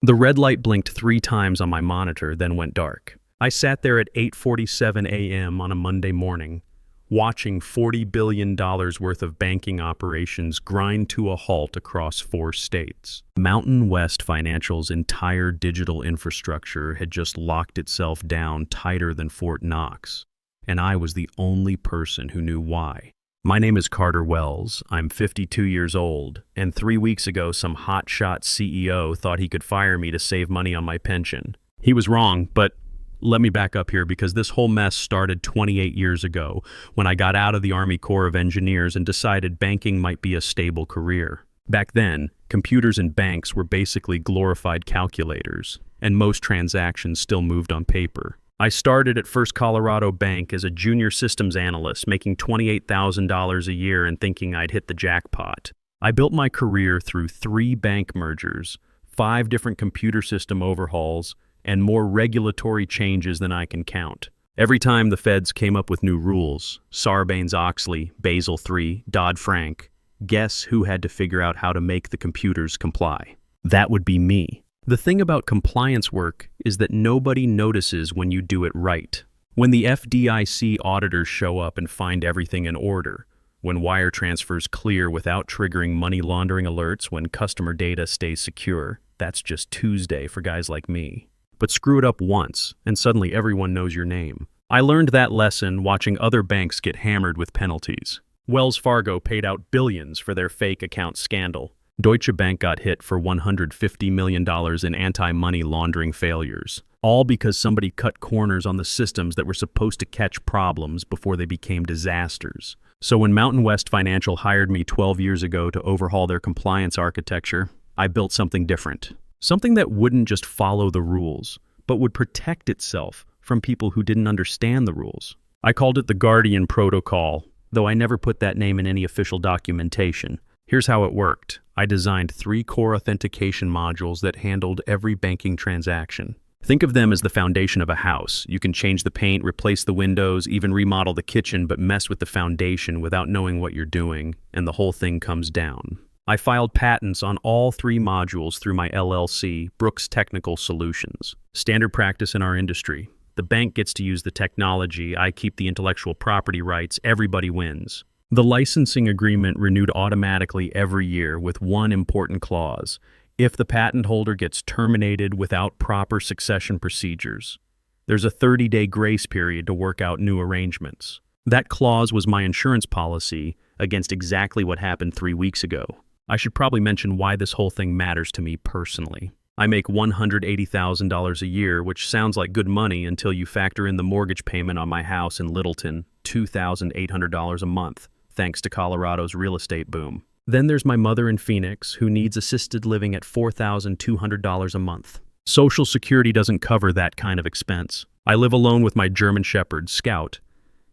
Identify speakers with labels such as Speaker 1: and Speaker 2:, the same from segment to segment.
Speaker 1: The red light blinked 3 times on my monitor, then went dark. I sat there at 8:47 a.m. on a Monday morning, watching $40 billion worth of banking operations grind to a halt across 4 states. Mountain West Financial's entire digital infrastructure had just locked itself down tighter than Fort Knox, and I was the only person who knew why. My name is Carter Wells. I'm 52 years old, and 3 weeks ago some hotshot CEO thought he could fire me to save money on my pension. He was wrong, but let me back up here because this whole mess started 28 years ago when I got out of the Army Corps of Engineers and decided banking might be a stable career. Back then, computers in banks were basically glorified calculators, and most transactions still moved on paper. I started at First Colorado Bank as a junior systems analyst, making $28,000 a year and thinking I'd hit the jackpot. I built my career through 3 bank mergers, 5 different computer system overhauls, and more regulatory changes than I can count. Every time the feds came up with new rules, Sarbanes-Oxley, Basel III, Dodd-Frank, guess who had to figure out how to make the computers comply? That would be me. The thing about compliance work is that nobody notices when you do it right. When the FDIC auditors show up and find everything in order, when wire transfers clear without triggering money laundering alerts, when customer data stays secure, that's just Tuesday for guys like me. But screw it up once, and suddenly everyone knows your name. I learned that lesson watching other banks get hammered with penalties. Wells Fargo paid out billions for their fake account scandal. Deutsche Bank got hit for $150 million in anti-money laundering failures, all because somebody cut corners on the systems that were supposed to catch problems before they became disasters. So when Mountain West Financial hired me 12 years ago to overhaul their compliance architecture, I built something different. Something that wouldn't just follow the rules, but would protect itself from people who didn't understand the rules. I called it the Guardian Protocol, though I never put that name in any official documentation. Here's how it worked. I designed 3 core authentication modules that handled every banking transaction. Think of them as the foundation of a house. You can change the paint, replace the windows, even remodel the kitchen, but mess with the foundation without knowing what you're doing, and the whole thing comes down. I filed patents on all 3 modules through my LLC, Brooks Technical Solutions. Standard practice in our industry. The bank gets to use the technology, I keep the intellectual property rights, everybody wins. The licensing agreement renewed automatically every year with one important clause: if the patent holder gets terminated without proper succession procedures. There's a 30-day grace period to work out new arrangements. That clause was my insurance policy against exactly what happened 3 weeks ago. I should probably mention why this whole thing matters to me personally. I make $180,000 a year, which sounds like good money until you factor in the mortgage payment on my house in Littleton, $2,800 a month, thanks to Colorado's real estate boom. Then there's my mother in Phoenix, who needs assisted living at $4,200 a month. Social Security doesn't cover that kind of expense. I live alone with my German Shepherd, Scout,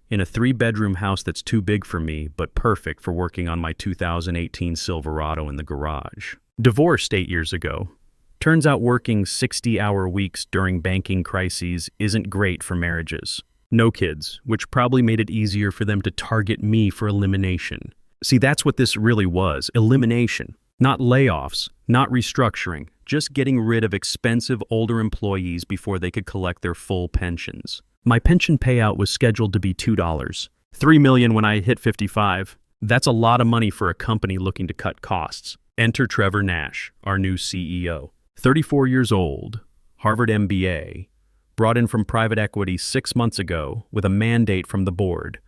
Speaker 1: in a 3-bedroom house that's too big for me, but perfect for working on my 2018 Silverado in the garage. Divorced 8 years ago. Turns out working 60-hour weeks during banking crises isn't great for marriages. No kids, which probably made it easier for them to target me for elimination. See, that's what this really was, elimination. Not layoffs, not restructuring, just getting rid of expensive older employees before they could collect their full pensions. My pension payout was scheduled to be $2, $3 million when I hit 55. That's a lot of money for a company looking to cut costs. Enter Trevor Nash, our new CEO. 34 years old, Harvard MBA, brought in from private equity 6 months ago with a mandate from the board.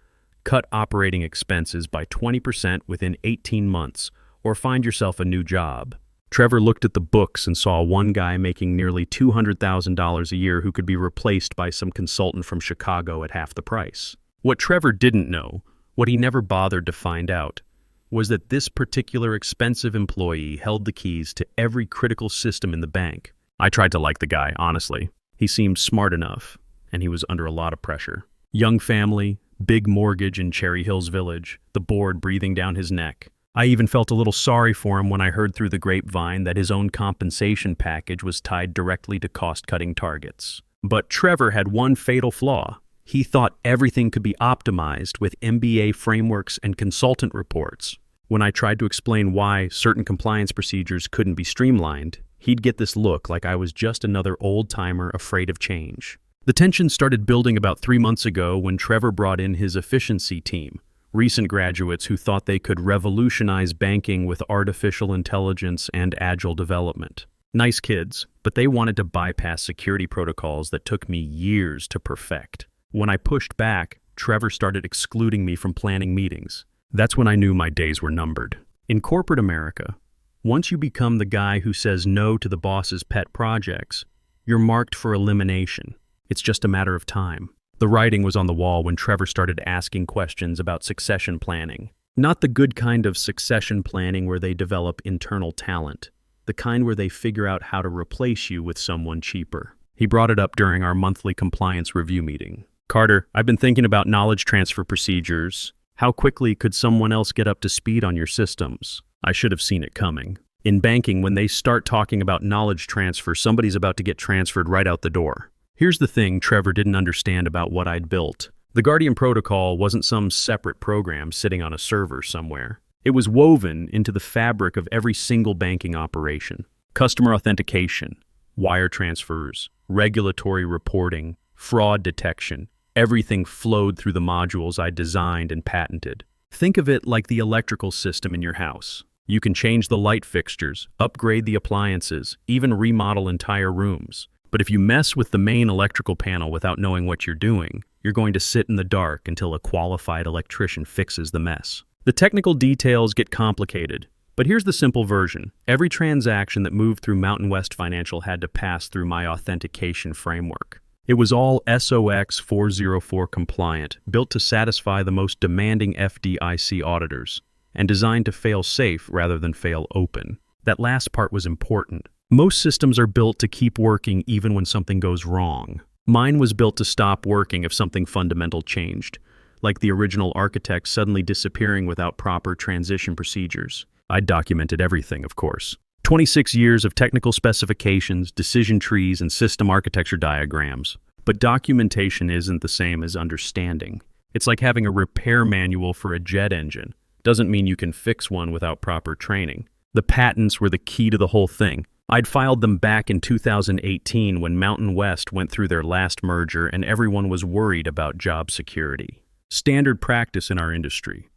Speaker 1: Cut operating expenses by 20% within 18 months, or find yourself a new job. Trevor looked at the books and saw one guy making nearly $200,000 a year who could be replaced by some consultant from Chicago at half the price. What Trevor didn't know, what he never bothered to find out, was that this particular expensive employee held the keys to every critical system in the bank. I tried to like the guy, honestly. He seemed smart enough, and he was under a lot of pressure. Young family, big mortgage in Cherry Hills Village, the board breathing down his neck. I even felt a little sorry for him when I heard through the grapevine that his own compensation package was tied directly to cost-cutting targets. But Trevor had one fatal flaw. He thought everything could be optimized with MBA frameworks and consultant reports. When I tried to explain why certain compliance procedures couldn't be streamlined, He'd get this look like I was just another old-timer afraid of change. The tension started building about 3 months ago when Trevor brought in his efficiency team, recent graduates who thought they could revolutionize banking with artificial intelligence and agile development. Nice kids, but they wanted to bypass security protocols that took me years to perfect. When I pushed back, Trevor started excluding me from planning meetings. That's when I knew my days were numbered. In corporate America, once you become the guy who says no to the boss's pet projects, you're marked for elimination. It's just a matter of time. The writing was on the wall when Trevor started asking questions about succession planning. Not the good kind of succession planning where they develop internal talent, the kind where they figure out how to replace you with someone cheaper. He brought it up during our monthly compliance review meeting. "Carter, I've been thinking about knowledge transfer procedures. How quickly could someone else get up to speed on your systems?" I should have seen it coming. In banking, when they start talking about knowledge transfer, somebody's about to get transferred right out the door. Here's the thing Trevor didn't understand about what I'd built. The Guardian Protocol wasn't some separate program sitting on a server somewhere. It was woven into the fabric of every single banking operation. Customer authentication, wire transfers, regulatory reporting, fraud detection. Everything flowed through the modules I designed and patented. Think of it like the electrical system in your house. You can change the light fixtures, upgrade the appliances, even remodel entire rooms. But if you mess with the main electrical panel without knowing what you're doing, you're going to sit in the dark until a qualified electrician fixes the mess. The technical details get complicated, but here's the simple version. Every transaction that moved through Mountain West Financial had to pass through my authentication framework. It was all SOX 404 compliant, built to satisfy the most demanding FDIC auditors, and designed to fail safe rather than fail open. That last part was important. Most systems are built to keep working even when something goes wrong. Mine was built to stop working if something fundamental changed, like the original architect suddenly disappearing without proper transition procedures. I documented everything, of course. 26 years of technical specifications, decision trees, and system architecture diagrams. But documentation isn't the same as understanding. It's like having a repair manual for a jet engine. Doesn't mean you can fix one without proper training. The patents were the key to the whole thing. I'd filed them back in 2018 when Mountain West went through their last merger and everyone was worried about job security. Standard practice in our industry.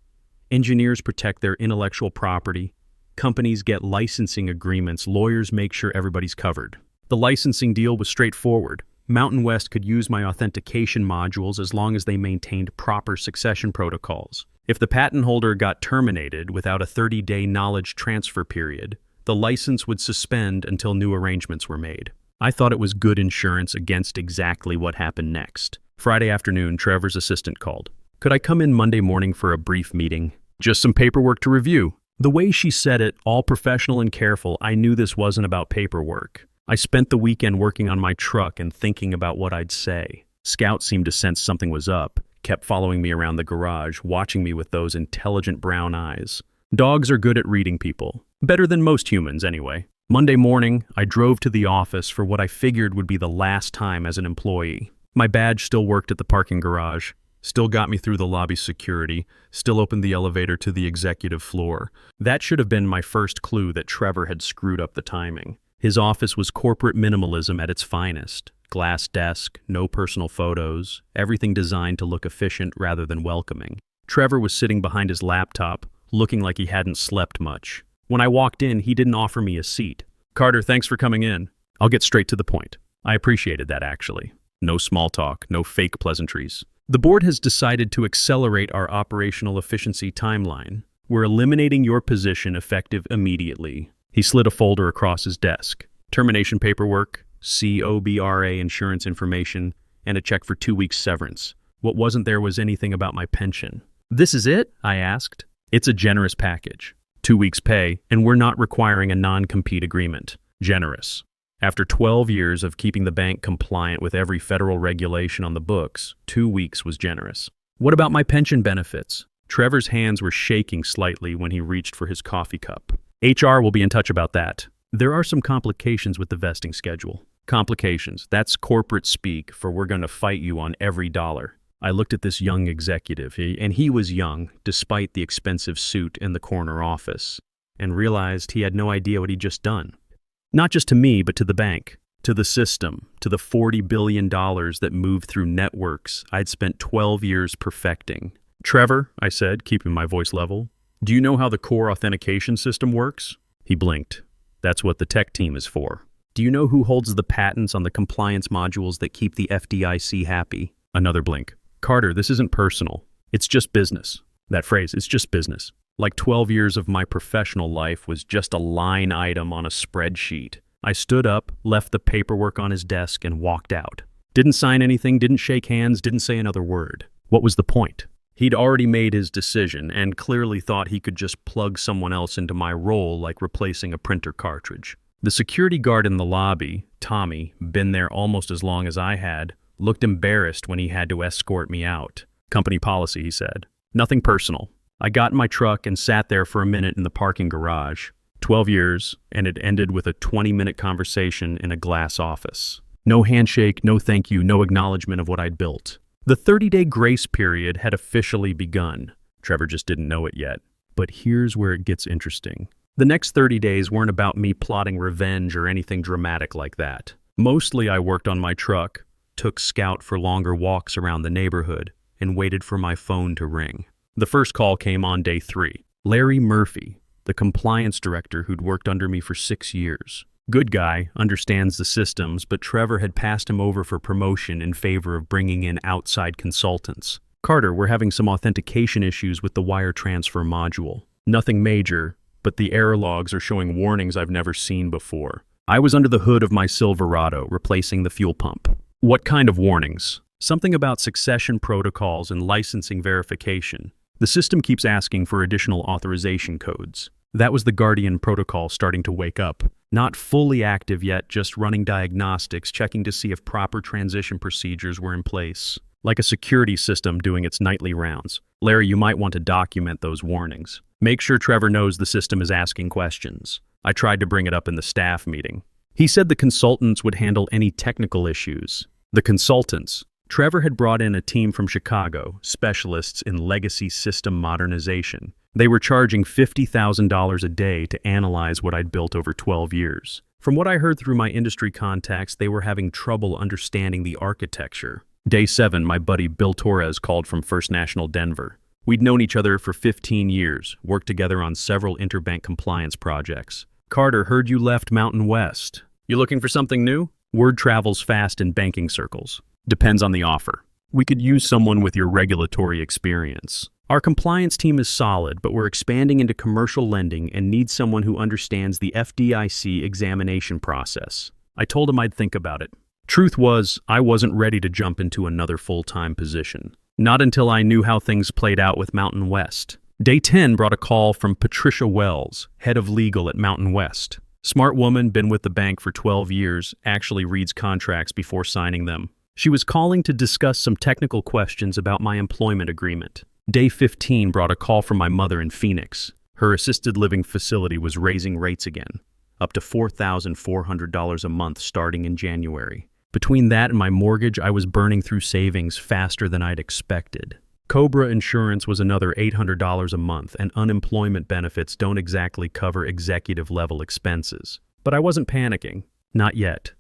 Speaker 1: Engineers protect their intellectual property. Companies get licensing agreements. Lawyers make sure everybody's covered. The licensing deal was straightforward. Mountain West could use my authentication modules as long as they maintained proper succession protocols. If the patent holder got terminated without a 30-day knowledge transfer period, the license would suspend until new arrangements were made. I thought it was good insurance against exactly what happened next. Friday afternoon, Trevor's assistant called. "Could I come in Monday morning for a brief meeting? Just some paperwork to review." The way she said it, all professional and careful, I knew this wasn't about paperwork. I spent the weekend working on my truck and thinking about what I'd say. Scout seemed to sense something was up, kept following me around the garage, watching me with those intelligent brown eyes. Dogs are good at reading people. Better than most humans, anyway. Monday morning, I drove to the office for what I figured would be the last time as an employee. My badge still worked at the parking garage, still got me through the lobby security, still opened the elevator to the executive floor. That should have been my first clue that Trevor had screwed up the timing. His office was corporate minimalism at its finest. Glass desk, no personal photos, everything designed to look efficient rather than welcoming. Trevor was sitting behind his laptop, looking like he hadn't slept much. When I walked in, he didn't offer me a seat. "Carter, thanks for coming in. I'll get straight to the point." I appreciated that, actually. No small talk, no fake pleasantries. "The board has decided to accelerate our operational efficiency timeline. We're eliminating your position effective immediately." He slid a folder across his desk. Termination paperwork, COBRA insurance information, and a check for 2 weeks severance. What wasn't there was anything about my pension. "This is it?" I asked. "It's a generous package. 2 weeks pay, and we're not requiring a non-compete agreement." Generous. After 12 years of keeping the bank compliant with every federal regulation on the books, 2 weeks was generous. "What about my pension benefits?" Trevor's hands were shaking slightly when he reached for his coffee cup. "HR will be in touch about that. There are some complications with the vesting schedule." Complications, that's corporate speak for we're going to fight you on every dollar. I looked at this young executive, and he was young, despite the expensive suit in the corner office, and realized he had no idea what he'd just done. Not just to me, but to the bank, to the system, to the $40 billion that moved through networks I'd spent 12 years perfecting. "Trevor," I said, keeping my voice level, "do you know how the core authentication system works?" He blinked. "That's what the tech team is for." "Do you know who holds the patents on the compliance modules that keep the FDIC happy?" Another blink. "Carter, this isn't personal. It's just business." That phrase, "it's just business." Like 12 years of my professional life was just a line item on a spreadsheet. I stood up, left the paperwork on his desk, and walked out. Didn't sign anything, didn't shake hands, didn't say another word. What was the point? He'd already made his decision and clearly thought he could just plug someone else into my role like replacing a printer cartridge. The security guard in the lobby, Tommy, been there almost as long as I had, looked embarrassed when he had to escort me out. "Company policy," he said. "Nothing personal." I got in my truck and sat there for a minute in the parking garage. 12 years, and it ended with a 20-minute conversation in a glass office. No handshake, no thank you, no acknowledgement of what I'd built. The 30-day grace period had officially begun. Trevor just didn't know it yet. But here's where it gets interesting. The next 30 days weren't about me plotting revenge or anything dramatic like that. Mostly I worked on my truck, took Scout for longer walks around the neighborhood, and waited for my phone to ring. The first call came on day 3. Larry Murphy, the compliance director who'd worked under me for 6 years. Good guy, understands the systems, but Trevor had passed him over for promotion in favor of bringing in outside consultants. "Carter, we're having some authentication issues with the wire transfer module. Nothing major, but the error logs are showing warnings I've never seen before." I was under the hood of my Silverado, replacing the fuel pump. "What kind of warnings?" "Something about succession protocols and licensing verification. The system keeps asking for additional authorization codes." That was the Guardian protocol starting to wake up. Not fully active yet, just running diagnostics, checking to see if proper transition procedures were in place. Like a security system doing its nightly rounds. "Larry, you might want to document those warnings. Make sure Trevor knows the system is asking questions." I tried to bring it up in the staff meeting. He said the consultants would handle any technical issues. The consultants. Trevor had brought in a team from Chicago, specialists in legacy system modernization. They were charging $50,000 a day to analyze what I'd built over 12 years. From what I heard through my industry contacts, they were having trouble understanding the architecture. Day 7, my buddy Bill Torres called from First National Denver. We'd known each other for 15 years, worked together on several interbank compliance projects. "Carter, heard you left Mountain West. You looking for something new?" Word travels fast in banking circles. "Depends on the offer. We could use someone with your regulatory experience. Our compliance team is solid, but we're expanding into commercial lending and need someone who understands the FDIC examination process." I told him I'd think about it. Truth was, I wasn't ready to jump into another full-time position. Not until I knew how things played out with Mountain West. Day 10 brought a call from Patricia Wells, head of legal at Mountain West. Smart woman, been with the bank for 12 years, actually reads contracts before signing them. She was calling to discuss some technical questions about my employment agreement. Day 15 brought a call from my mother in Phoenix. Her assisted living facility was raising rates again, up to $4,400 a month starting in January. Between that and my mortgage, I was burning through savings faster than I'd expected. Cobra insurance was another $800 a month, and unemployment benefits don't exactly cover executive-level expenses. But I wasn't panicking. Not yet.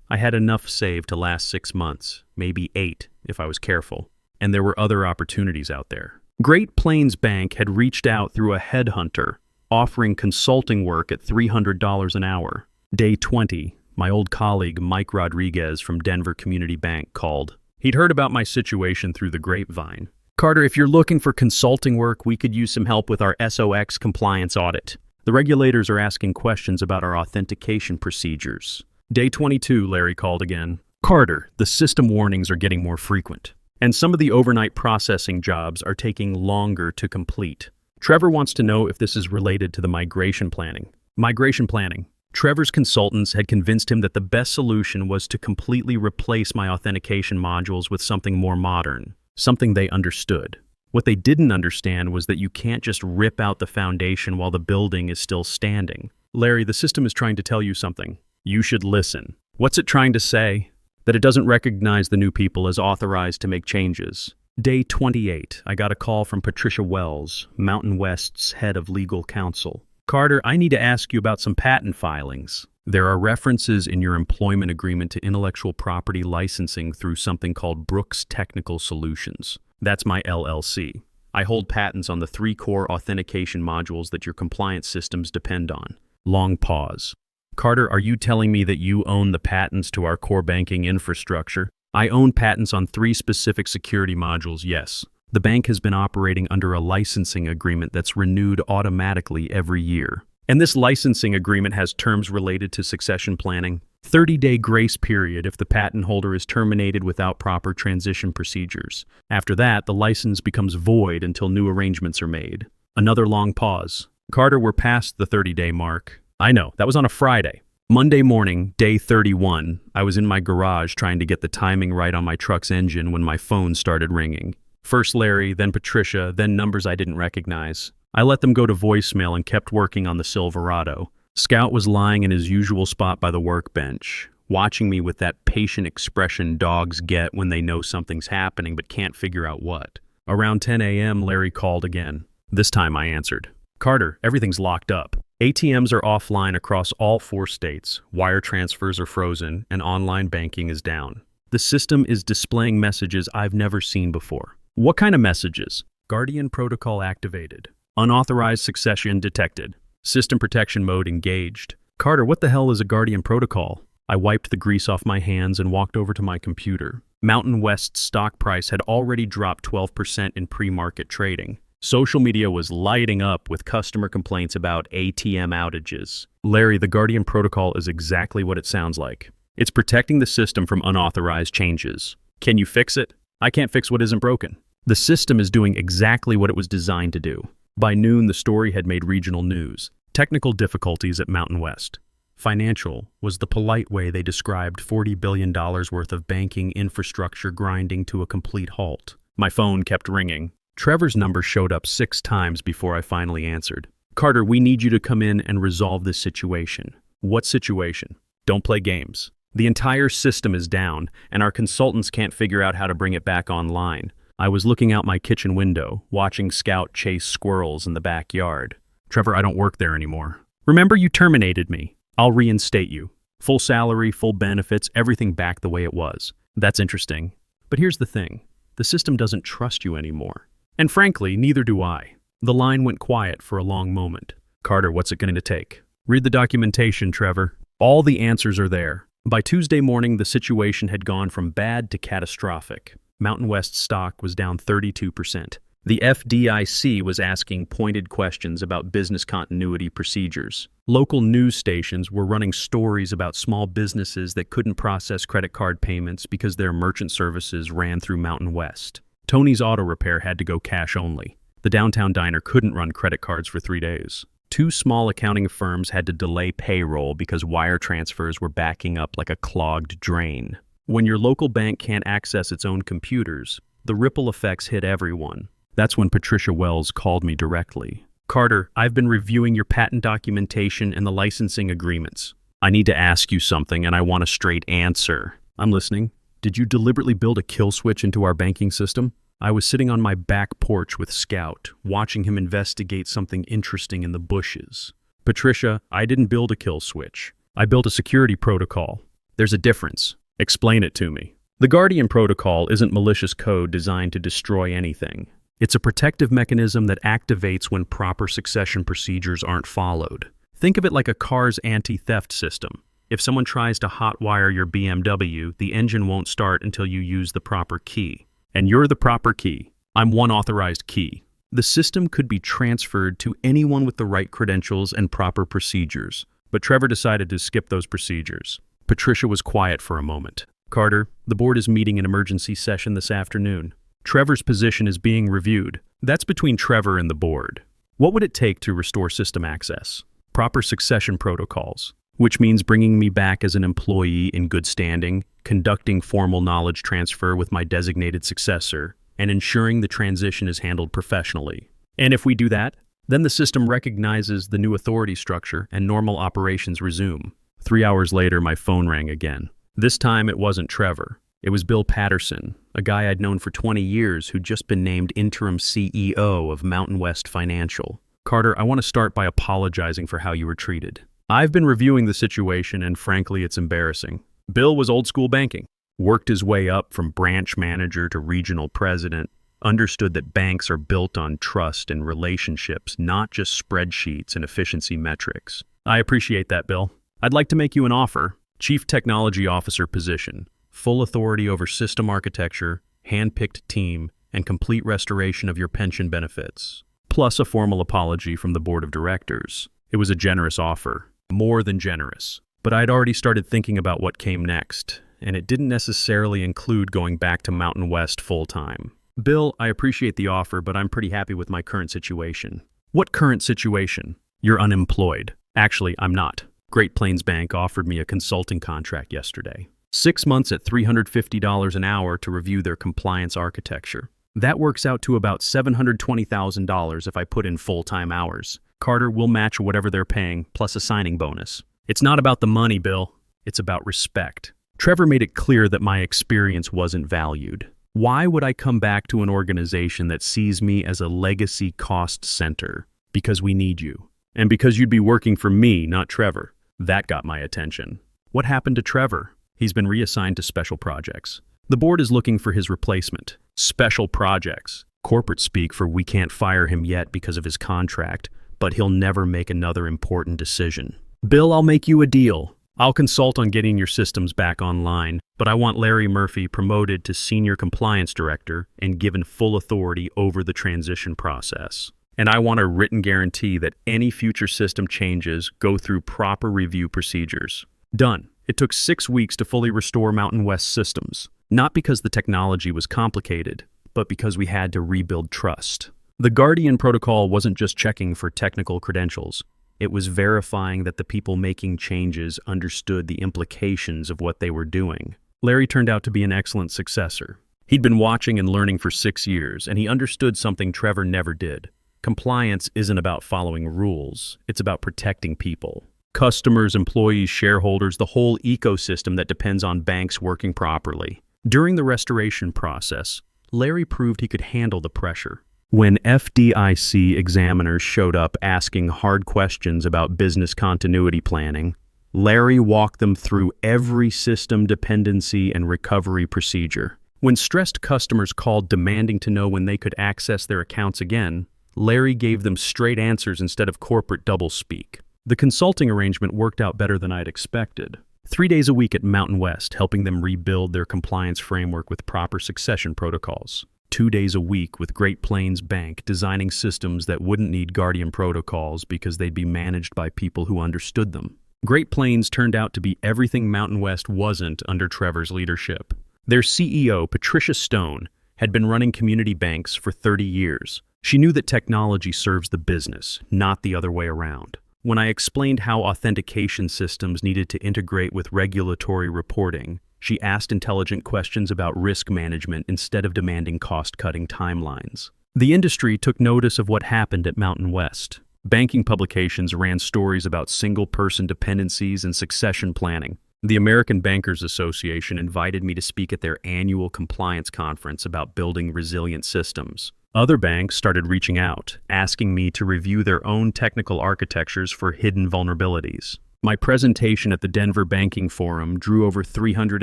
Speaker 1: I had enough saved to last 6 months, maybe 8 if I was careful. And there were other opportunities out there. Great Plains Bank had reached out through a headhunter, offering consulting work at $300 an hour. Day 20, my old colleague Mike Rodriguez from Denver Community Bank called. He'd heard about my situation through the grapevine. "Carter, if you're looking for consulting work, we could use some help with our SOX compliance audit. The regulators are asking questions about our authentication procedures." Day 22, Larry called again. "Carter, the system warnings are getting more frequent, and some of the overnight processing jobs are taking longer to complete. Trevor wants to know if this is related to the migration planning." Migration planning. Trevor's consultants had convinced him that the best solution was to completely replace my authentication modules with something more modern, something they understood. What they didn't understand was that you can't just rip out the foundation while the building is still standing. "Larry, the system is trying to tell you something. You should listen." "What's it trying to say?" "That it doesn't recognize the new people as authorized to make changes." Day 28, I got a call from Patricia Wells, Mountain West's head of legal counsel. "Carter, I need to ask you about some patent filings." There are references in your employment agreement to intellectual property licensing through something called Brooks Technical Solutions. That's my LLC. I hold patents on the 3 core authentication modules that your compliance systems depend on. Long pause. Carter, are you telling me that you own the patents to our core banking infrastructure? I own patents on 3 specific security modules, yes. The bank has been operating under a licensing agreement that's renewed automatically every year. And this licensing agreement has terms related to succession planning. 30-day grace period if the patent holder is terminated without proper transition procedures. After that, the license becomes void until new arrangements are made. Another long pause. Carter, we're past the 30-day mark. I know, that was on a Friday. Monday morning, day 31, I was in my garage trying to get the timing right on my truck's engine when my phone started ringing. First Larry, then Patricia, then numbers I didn't recognize. I let them go to voicemail and kept working on the Silverado. Scout was lying in his usual spot by the workbench, watching me with that patient expression dogs get when they know something's happening but can't figure out what. Around 10 a.m., Larry called again. This time I answered. Carter, everything's locked up. ATMs are offline across all 4 states, wire transfers are frozen, and online banking is down. The system is displaying messages I've never seen before. What kind of messages? Guardian protocol activated. Unauthorized succession detected. System protection mode engaged. Carter, what the hell is a Guardian protocol? I wiped the grease off my hands and walked over to my computer. Mountain West's stock price had already dropped 12% in pre-market trading. Social media was lighting up with customer complaints about ATM outages. Larry, the Guardian protocol is exactly what it sounds like. It's protecting the system from unauthorized changes. Can you fix it? I can't fix what isn't broken. The system is doing exactly what it was designed to do. By noon, the story had made regional news. Technical difficulties at Mountain West. Financial was the polite way they described $40 billion worth of banking infrastructure grinding to a complete halt. My phone kept ringing. Trevor's number showed up 6 times before I finally answered. Carter, we need you to come in and resolve this situation. What situation? Don't play games. The entire system is down, and our consultants can't figure out how to bring it back online. I was looking out my kitchen window, watching Scout chase squirrels in the backyard. Trevor, I don't work there anymore. Remember, you terminated me. I'll reinstate you. Full salary, full benefits, everything back the way it was. That's interesting. But here's the thing. The system doesn't trust you anymore. And frankly, neither do I. The line went quiet for a long moment. Carter, what's it going to take? Read the documentation, Trevor. All the answers are there. By Tuesday morning, the situation had gone from bad to catastrophic. Mountain West stock was down 32%. The FDIC was asking pointed questions about business continuity procedures. Local news stations were running stories about small businesses that couldn't process credit card payments because their merchant services ran through Mountain West. Tony's Auto Repair had to go cash only. The downtown diner couldn't run credit cards for 3 days. 2 small accounting firms had to delay payroll because wire transfers were backing up like a clogged drain. When your local bank can't access its own computers, the ripple effects hit everyone. That's when Patricia Wells called me directly. Carter, I've been reviewing your patent documentation and the licensing agreements. I need to ask you something, and I want a straight answer. I'm listening. Did you deliberately build a kill switch into our banking system? I was sitting on my back porch with Scout, watching him investigate something interesting in the bushes. Patricia, I didn't build a kill switch. I built a security protocol. There's a difference. Explain it to me. The Guardian protocol isn't malicious code designed to destroy anything. It's a protective mechanism that activates when proper succession procedures aren't followed. Think of it like a car's anti-theft system. If someone tries to hotwire your BMW, the engine won't start until you use the proper key. And you're the proper key. I'm one authorized key. The system could be transferred to anyone with the right credentials and proper procedures. But Trevor decided to skip those procedures. Patricia was quiet for a moment. Carter, the board is meeting an emergency session this afternoon. Trevor's position is being reviewed. That's between Trevor and the board. What would it take to restore system access? Proper succession protocols, which means bringing me back as an employee in good standing, conducting formal knowledge transfer with my designated successor, and ensuring the transition is handled professionally. And if we do that, then the system recognizes the new authority structure and normal operations resume. 3 hours later, my phone rang again. This time, it wasn't Trevor. It was Bill Patterson, a guy I'd known for 20 years who'd just been named interim CEO of Mountain West Financial. Carter, I want to start by apologizing for how you were treated. I've been reviewing the situation, and frankly, it's embarrassing. Bill was old school banking, worked his way up from branch manager to regional president, understood that banks are built on trust and relationships, not just spreadsheets and efficiency metrics. I appreciate that, Bill. I'd like to make you an offer. Chief Technology Officer position, full authority over system architecture, hand-picked team, and complete restoration of your pension benefits, plus a formal apology from the board of directors. It was a generous offer, more than generous. But I'd already started thinking about what came next, and it didn't necessarily include going back to Mountain West full-time. Bill, I appreciate the offer, but I'm pretty happy with my current situation. What current situation? You're unemployed. Actually, I'm not. Great Plains Bank offered me a consulting contract yesterday. 6 months at $350 an hour to review their compliance architecture. That works out to about $720,000 if I put in full-time hours. Carter will match whatever they're paying, plus a signing bonus. It's not about the money, Bill. It's about respect. Trevor made it clear that my experience wasn't valued. Why would I come back to an organization that sees me as a legacy cost center? Because we need you. And because you'd be working for me, not Trevor. That got my attention. What happened to Trevor? He's been reassigned to special projects. The board is looking for his replacement. Special projects. Corporate speak for we can't fire him yet because of his contract, but he'll never make another important decision. Bill, I'll make you a deal. I'll consult on getting your systems back online, but I want Larry Murphy promoted to Senior Compliance Director and given full authority over the transition process. And I want a written guarantee that any future system changes go through proper review procedures. Done. It took 6 weeks to fully restore Mountain West systems, not because the technology was complicated, but because we had to rebuild trust. The Guardian protocol wasn't just checking for technical credentials. It was verifying that the people making changes understood the implications of what they were doing. Larry turned out to be an excellent successor. He'd been watching and learning for 6 years, and he understood something Trevor never did. Compliance isn't about following rules. It's about protecting people. Customers, employees, shareholders, the whole ecosystem that depends on banks working properly. During the restoration process, Larry proved he could handle the pressure. When FDIC examiners showed up asking hard questions about business continuity planning, Larry walked them through every system dependency and recovery procedure. When stressed customers called demanding to know when they could access their accounts again, Larry gave them straight answers instead of corporate doublespeak. The consulting arrangement worked out better than I'd expected. 3 days a week at Mountain West, helping them rebuild their compliance framework with proper succession protocols. 2 days a week with Great Plains Bank, designing systems that wouldn't need Guardian protocols because they'd be managed by people who understood them. Great Plains turned out to be everything Mountain West wasn't under Trevor's leadership. Their CEO, Patricia Stone, had been running community banks for 30 years. She knew that technology serves the business, not the other way around. When I explained how authentication systems needed to integrate with regulatory reporting, she asked intelligent questions about risk management instead of demanding cost-cutting timelines. The industry took notice of what happened at Mountain West. Banking publications ran stories about single-person dependencies and succession planning. The American Bankers Association invited me to speak at their annual compliance conference about building resilient systems. Other banks started reaching out, asking me to review their own technical architectures for hidden vulnerabilities. My presentation at the Denver Banking Forum drew over 300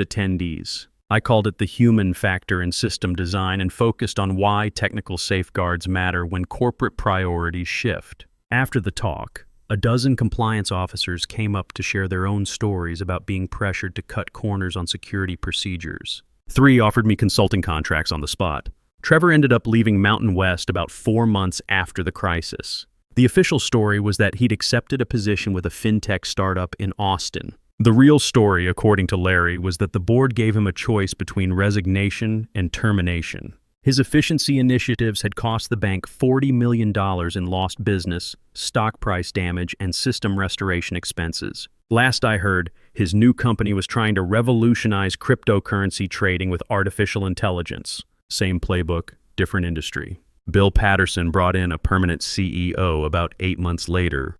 Speaker 1: attendees. I called it the human factor in system design and focused on why technical safeguards matter when corporate priorities shift. After the talk, a dozen compliance officers came up to share their own stories about being pressured to cut corners on security procedures. 3 offered me consulting contracts on the spot. Trevor ended up leaving Mountain West about 4 months after the crisis. The official story was that he'd accepted a position with a fintech startup in Austin. The real story, according to Larry, was that the board gave him a choice between resignation and termination. His efficiency initiatives had cost the bank $40 million in lost business, stock price damage, and system restoration expenses. Last I heard, his new company was trying to revolutionize cryptocurrency trading with artificial intelligence. Same playbook, different industry. Bill Patterson brought in a permanent CEO about 8 months later,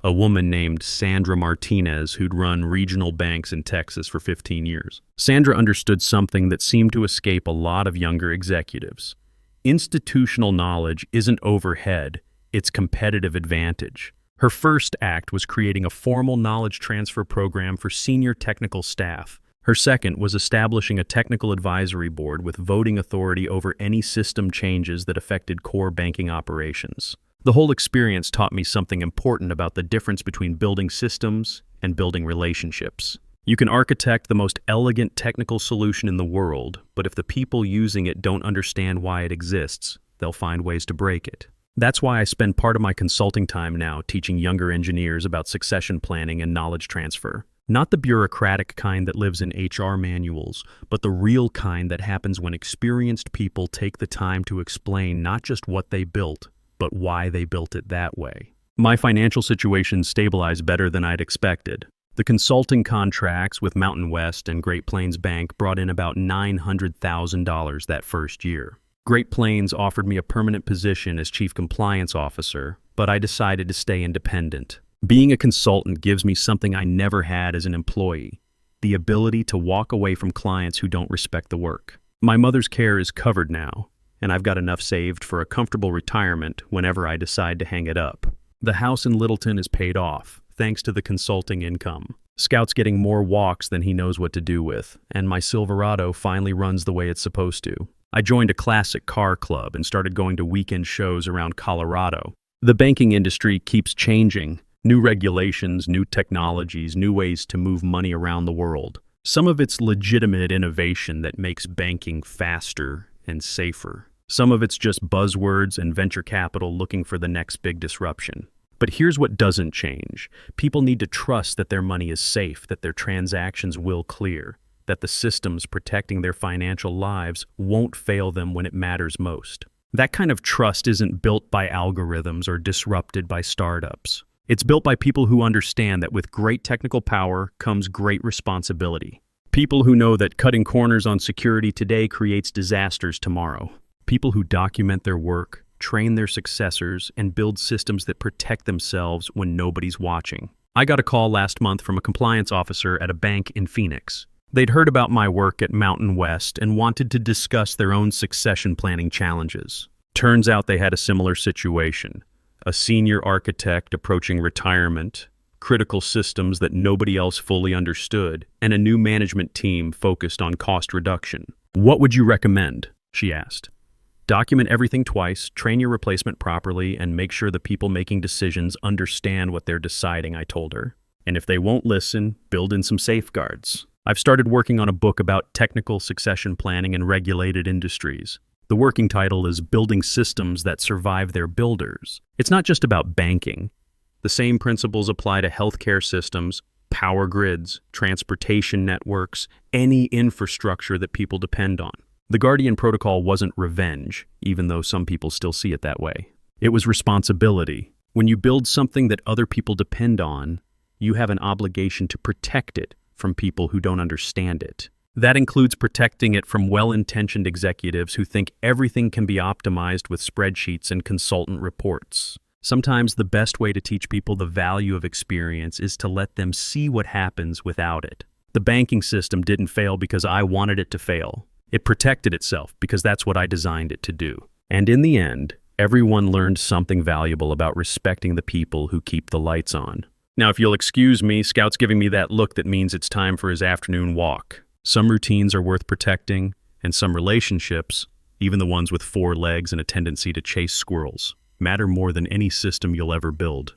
Speaker 1: a woman named Sandra Martinez who'd run regional banks in Texas for 15 years. Sandra understood something that seemed to escape a lot of younger executives. Institutional knowledge isn't overhead, it's competitive advantage. Her first act was creating a formal knowledge transfer program for senior technical staff. Her second was establishing a technical advisory board with voting authority over any system changes that affected core banking operations. The whole experience taught me something important about the difference between building systems and building relationships. You can architect the most elegant technical solution in the world, but if the people using it don't understand why it exists, they'll find ways to break it. That's why I spend part of my consulting time now teaching younger engineers about succession planning and knowledge transfer. Not the bureaucratic kind that lives in HR manuals, but the real kind that happens when experienced people take the time to explain not just what they built, but why they built it that way. My financial situation stabilized better than I'd expected. The consulting contracts with Mountain West and Great Plains Bank brought in about $900,000 that first year. Great Plains offered me a permanent position as Chief Compliance Officer, but I decided to stay independent. Being a consultant gives me something I never had as an employee: the ability to walk away from clients who don't respect the work. My mother's care is covered now, and I've got enough saved for a comfortable retirement whenever I decide to hang it up. The house in Littleton is paid off, thanks to the consulting income. Scout's getting more walks than he knows what to do with, and my Silverado finally runs the way it's supposed to. I joined a classic car club and started going to weekend shows around Colorado. The banking industry keeps changing. New regulations, new technologies, new ways to move money around the world. Some of it's legitimate innovation that makes banking faster and safer. Some of it's just buzzwords and venture capital looking for the next big disruption. But here's what doesn't change. People need to trust that their money is safe, that their transactions will clear, that the systems protecting their financial lives won't fail them when it matters most. That kind of trust isn't built by algorithms or disrupted by startups. It's built by people who understand that with great technical power comes great responsibility. People who know that cutting corners on security today creates disasters tomorrow. People who document their work, train their successors, and build systems that protect themselves when nobody's watching. I got a call last month from a compliance officer at a bank in Phoenix. They'd heard about my work at Mountain West and wanted to discuss their own succession planning challenges. Turns out they had a similar situation. A senior architect approaching retirement, critical systems that nobody else fully understood, and a new management team focused on cost reduction. "What would you recommend?" she asked. "Document everything twice, train your replacement properly, and make sure the people making decisions understand what they're deciding," I told her. "And if they won't listen, build in some safeguards." I've started working on a book about technical succession planning in regulated industries. The working title is Building Systems That Survive Their Builders. It's not just about banking. The same principles apply to healthcare systems, power grids, transportation networks, any infrastructure that people depend on. The Guardian Protocol wasn't revenge, even though some people still see it that way. It was responsibility. When you build something that other people depend on, you have an obligation to protect it from people who don't understand it. That includes protecting it from well-intentioned executives who think everything can be optimized with spreadsheets and consultant reports. Sometimes the best way to teach people the value of experience is to let them see what happens without it. The banking system didn't fail because I wanted it to fail. It protected itself because that's what I designed it to do. And in the end, everyone learned something valuable about respecting the people who keep the lights on. Now, if you'll excuse me, Scout's giving me that look that means it's time for his afternoon walk. Some routines are worth protecting, and some relationships, even the ones with 4 legs and a tendency to chase squirrels, matter more than any system you'll ever build.